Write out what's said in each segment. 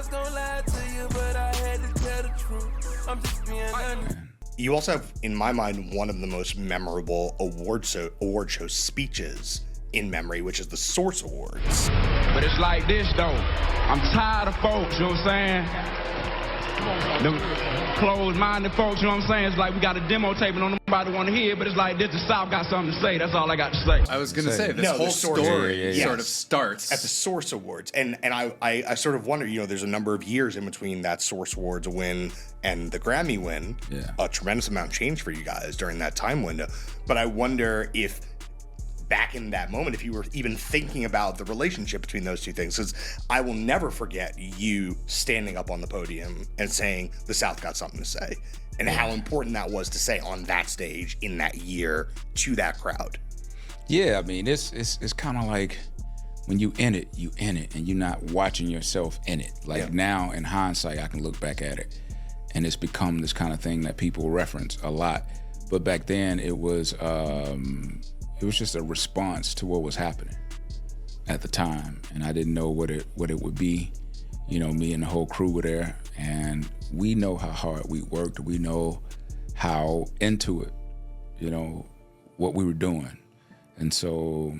was gonna lie to you, but I had to tell the truth. I'm just being honest. You also have, in my mind, one of the most memorable award show speeches in memory, which is the Source Awards. But it's like this, though. I'm tired of folks, you know what I'm saying? Them closed-minded folks, you know what I'm saying? It's like we got a demo tape and don't nobody want to hear it, but it's like this, the South got something to say. That's all I got to say. I was going to say, this whole story sort of starts at the Source Awards. And I sort of wonder, there's a number of years in between that Source Awards win and the Grammy win. Yeah. A tremendous amount changed for you guys during that time window. But I wonder if back in that moment, if you were even thinking about the relationship between those two things, because I will never forget you standing up on the podium and saying the South got something to say, and how important that was to say on that stage in that year to that crowd. Yeah, I mean, it's kind of like when you in it, and you're not watching yourself in it. Like now, in hindsight, I can look back at it, and it's become this kind of thing that people reference a lot. But back then, it was just a response to what was happening at the time, and I didn't know what it would be. Me and the whole crew were there, and we know how hard we worked. We know how into it, what we were doing. And so,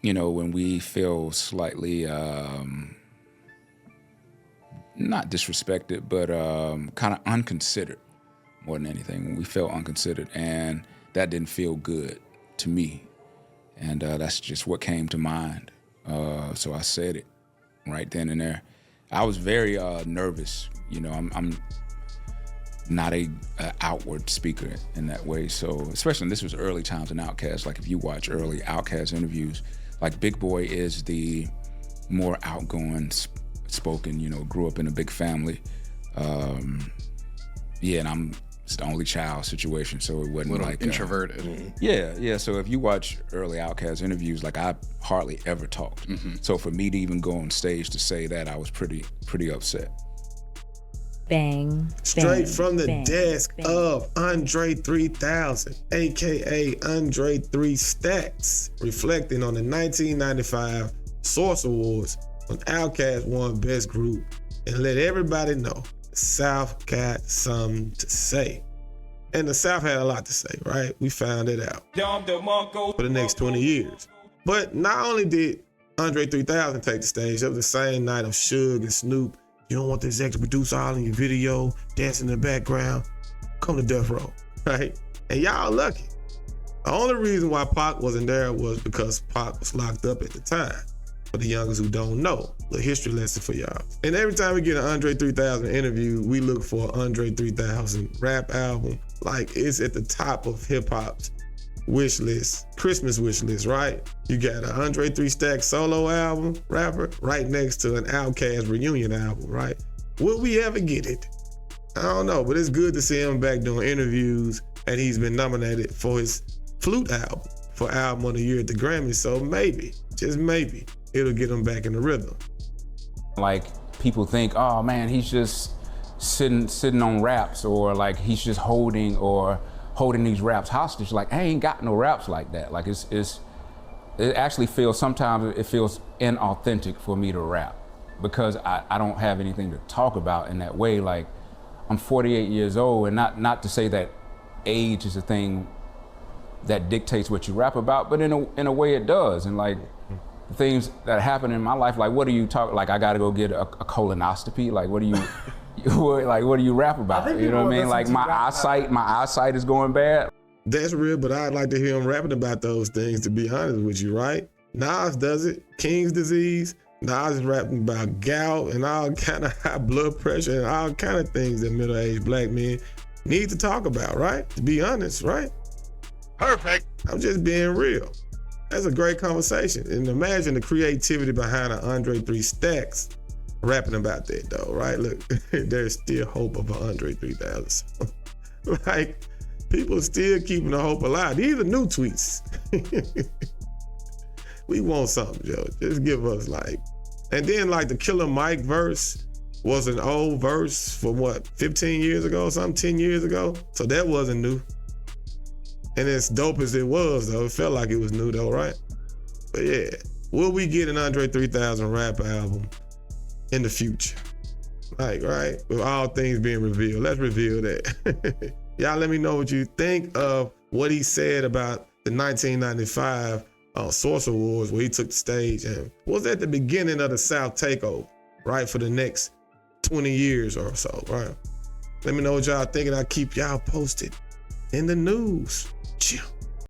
when we feel slightly, not disrespected, but kind of unconsidered more than anything, when we felt unconsidered, and that didn't feel good to me, and that's just what came to mind. So I said it right then and there. I was very nervous. I'm not a outward speaker in that way. So especially this was early times in OutKast. Like if you watch early OutKast interviews, like Big Boy is the more outgoing, spoken. Grew up in a big family. And it's the only child situation, so it wasn't like introverted. Yeah. So if you watch early OutKast interviews, like I hardly ever talked. Mm-hmm. So for me to even go on stage to say that, I was pretty upset. Bang. Straight from the desk of Andre 3000, aka Andre 3 Stacks, reflecting on the 1995 Source Awards when OutKast won Best Group, and let everybody know South got something to say. And the South had a lot to say, right? We found it out for the next 20 years. But not only did Andre 3000 take the stage, it was the same night of Suge and Snoop. You don't want this extra producer all in your video, dancing in the background. Come to Death Row, right? And y'all lucky. The only reason why Pac wasn't there was because Pac was locked up at the time. For the youngers who don't know, the history lesson for y'all. And every time we get an Andre 3000 interview, we look for an Andre 3000 rap album. Like it's at the top of hip hop's wish list, Christmas wish list, right? You got an Andre 3 Stacks solo album, rapper, right next to an OutKast reunion album, right? Will we ever get it? I don't know, but it's good to see him back doing interviews, and he's been nominated for his Flute album for Album of the Year at the Grammys, so maybe, just maybe, it'll get him back in the rhythm. Like people think, oh man, he's just sitting on raps, or like he's just holding these raps hostage. Like I ain't got no raps like that. Like it actually feels, sometimes it feels inauthentic for me to rap because I don't have anything to talk about in that way. Like I'm 48 years old, and not to say that age is a thing that dictates what you rap about, but in a way it does. And like the things that happen in my life, like what do you talk, like I gotta go get a colonoscopy, like what do you what do you rap about? You know what I mean? Like my eyesight is going bad. That's real, but I'd like to hear him rapping about those things, to be honest with you, right? Nas does it, King's disease. Nas is rapping about gout and all kind of high blood pressure and all kind of things that middle-aged black men need to talk about, right? To be honest, right? Perfect. I'm just being real. That's a great conversation. And imagine the creativity behind an Andre 3 Stacks rapping about that though, right? Look, there's still hope of an Andre 3000. Like, people are still keeping the hope alive. These are new tweets. We want something, Joe. Just give us like, and then like the Killer Mike verse was an old verse from what, 15 years ago or something, 10 years ago? So that wasn't new. And as dope as it was though, it felt like it was new though, right? But yeah, will we get an Andre 3000 rap album? in the future. Like, right? With all things being revealed. Let's reveal that. Y'all let me know what you think of what he said about the 1995 Source Awards, where he took the stage and was at the beginning of the South takeover, right? For the next 20 years or so, right? Let me know what y'all think, and I'll keep y'all posted in the news. Chill.